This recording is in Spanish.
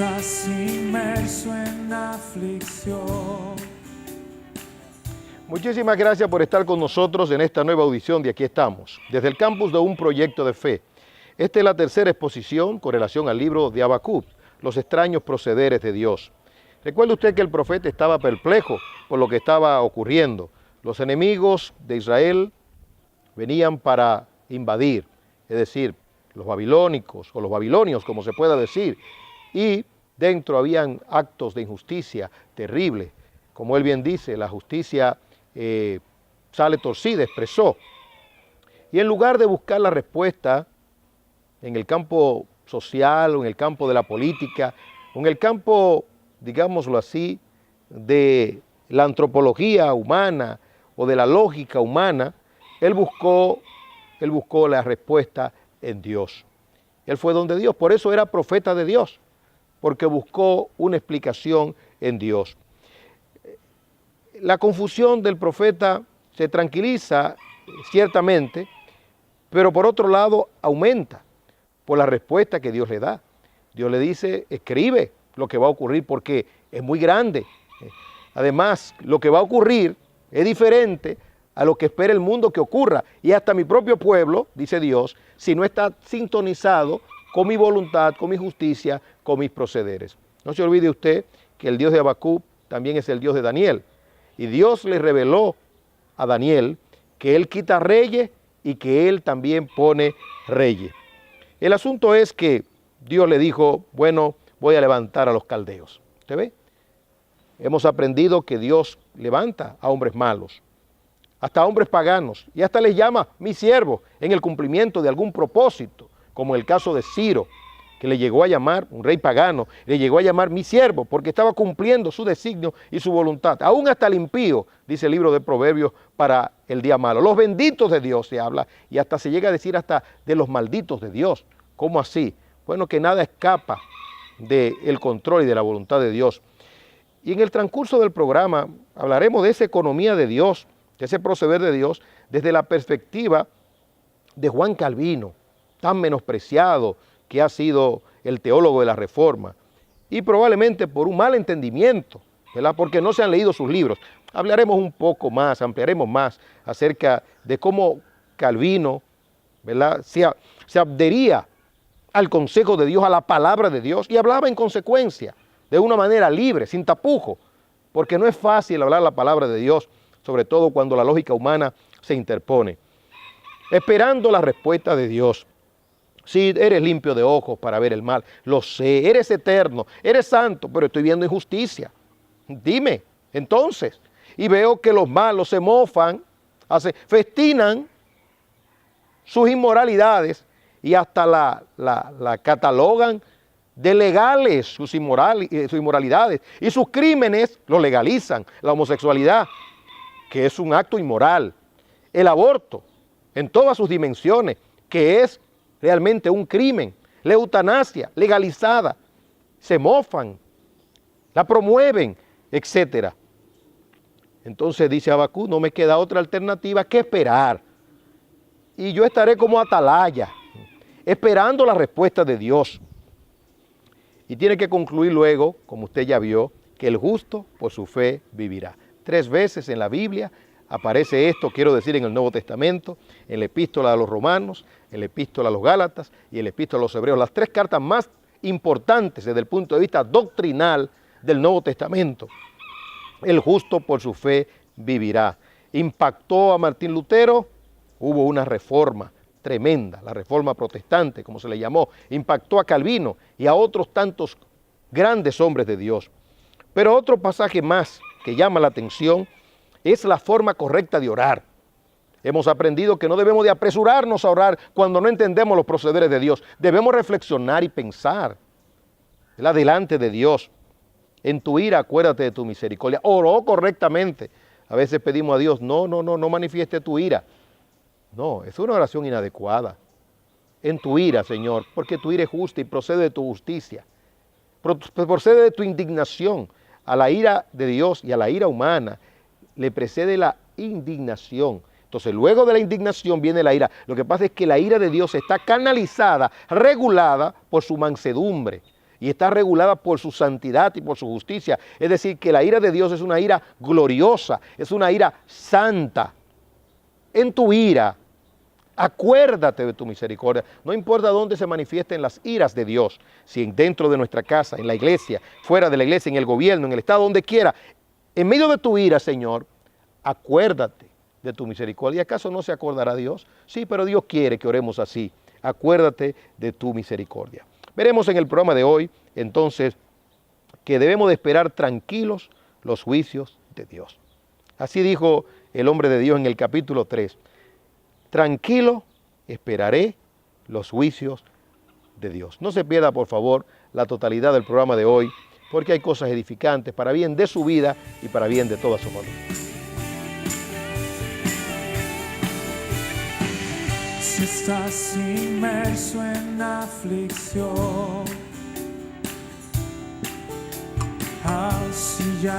estás inmerso en aflicción. Muchísimas gracias por estar con nosotros en esta nueva audición de Aquí Estamos, desde el campus de un proyecto de fe. Esta es la tercera exposición con relación al libro de Habacuc, Los extraños procederes de Dios. Recuerde usted que el profeta estaba perplejo por lo que estaba ocurriendo. Los enemigos de Israel venían para invadir, es decir, los babilónicos o los babilonios, como se pueda decir, y dentro habían actos de injusticia terribles. Como él bien dice, la justicia sale torcida, expresó. Y en lugar de buscar la respuesta en el campo social o en el campo de la política, o en el campo, digámoslo así, de la antropología humana o de la lógica humana, él buscó la respuesta en Dios. Él fue donde Dios, por eso era profeta de Dios, porque buscó una explicación en Dios. La confusión del profeta se tranquiliza ciertamente, pero por otro lado aumenta por la respuesta que Dios le da. Dios le dice, escribe lo que va a ocurrir porque es muy grande. Además, lo que va a ocurrir es diferente a lo que espera el mundo que ocurra. Y hasta mi propio pueblo, dice Dios, si no está sintonizado con mi voluntad, con mi justicia, con mis procederes. No se olvide usted que el Dios de Habacuc también es el Dios de Daniel. Y Dios le reveló a Daniel que Él quita reyes y que Él también pone reyes. El asunto es que Dios le dijo, bueno, voy a levantar a los caldeos. ¿Usted ve? Hemos aprendido que Dios levanta a hombres malos, hasta a hombres paganos, y hasta les llama mis siervos en el cumplimiento de algún propósito, como el caso de Ciro, que le llegó a llamar, un rey pagano, le llegó a llamar mi siervo, porque estaba cumpliendo su designio y su voluntad. Aún hasta el impío, dice el libro de Proverbios, para el día malo. Los benditos de Dios se habla, y hasta se llega a decir hasta de los malditos de Dios. ¿Cómo así? Bueno, que nada escapa del control y de la voluntad de Dios. Y en el transcurso del programa hablaremos de esa economía de Dios, de ese proceder de Dios, desde la perspectiva de Juan Calvino, tan menospreciado que ha sido el teólogo de la Reforma, y probablemente por un mal entendimiento, ¿verdad? Porque no se han leído sus libros. Hablaremos un poco más, ampliaremos más acerca de cómo Calvino, ¿verdad?, se adhería al consejo de Dios, a la palabra de Dios, y hablaba en consecuencia, de una manera libre, sin tapujo, porque no es fácil hablar la palabra de Dios, sobre todo cuando la lógica humana se interpone. Esperando la respuesta de Dios. Sí, eres limpio de ojos para ver el mal, lo sé, eres eterno, eres santo, pero estoy viendo injusticia. Dime, entonces, y veo que los malos se mofan, festinan sus inmoralidades y hasta la catalogan de legales sus inmoralidades, y sus crímenes los legalizan. La homosexualidad, que es un acto inmoral, el aborto en todas sus dimensiones, que es realmente un crimen, la eutanasia legalizada, se mofan, la promueven, etc. Entonces dice Habacuc, no me queda otra alternativa que esperar, y yo estaré como atalaya, esperando la respuesta de Dios. Y tiene que concluir luego, como usted ya vio, que el justo por su fe vivirá. 3 veces en la Biblia aparece esto, quiero decir, en el Nuevo Testamento, en la Epístola a los Romanos, en la Epístola a los Gálatas y en la Epístola a los Hebreos, las 3 cartas más importantes desde el punto de vista doctrinal del Nuevo Testamento. El justo por su fe vivirá. Impactó a Martín Lutero, hubo una reforma tremenda, la reforma protestante, como se le llamó, impactó a Calvino y a otros tantos grandes hombres de Dios. Pero otro pasaje más que llama la atención es la forma correcta de orar. Hemos aprendido que no debemos de apresurarnos a orar cuando no entendemos los procederes de Dios. Debemos reflexionar y pensar, ¿verdad?, delante de Dios. En tu ira acuérdate de tu misericordia. Oró correctamente. A veces pedimos a Dios, no manifieste tu ira. No, es una oración inadecuada. En tu ira, Señor, porque tu ira es justa y procede de tu justicia. Procede de tu indignación. A la ira de Dios y a la ira humana le precede la indignación. Entonces, luego de la indignación viene la ira. Lo que pasa es que la ira de Dios está canalizada, regulada por su mansedumbre. y está regulada por su santidad y por su justicia. Es decir, que la ira de Dios es una ira gloriosa, es una ira santa. En tu ira, acuérdate de tu misericordia. No importa dónde se manifiesten las iras de Dios, si dentro de nuestra casa, en la iglesia, fuera de la iglesia, en el gobierno, en el Estado, donde quiera. En medio de tu ira, Señor, acuérdate de tu misericordia. ¿Acaso no se acordará Dios? Sí, pero Dios quiere que oremos así. Acuérdate de tu misericordia. Veremos en el programa de hoy, entonces, que debemos de esperar tranquilos los juicios de Dios. Así dijo el hombre de Dios en el capítulo 3. Tranquilo esperaré los juicios de Dios. No se pierda, por favor, la totalidad del programa de hoy, porque hay cosas edificantes para bien de su vida y para bien de toda su familia. Si estás inmerso en aflicción, así ya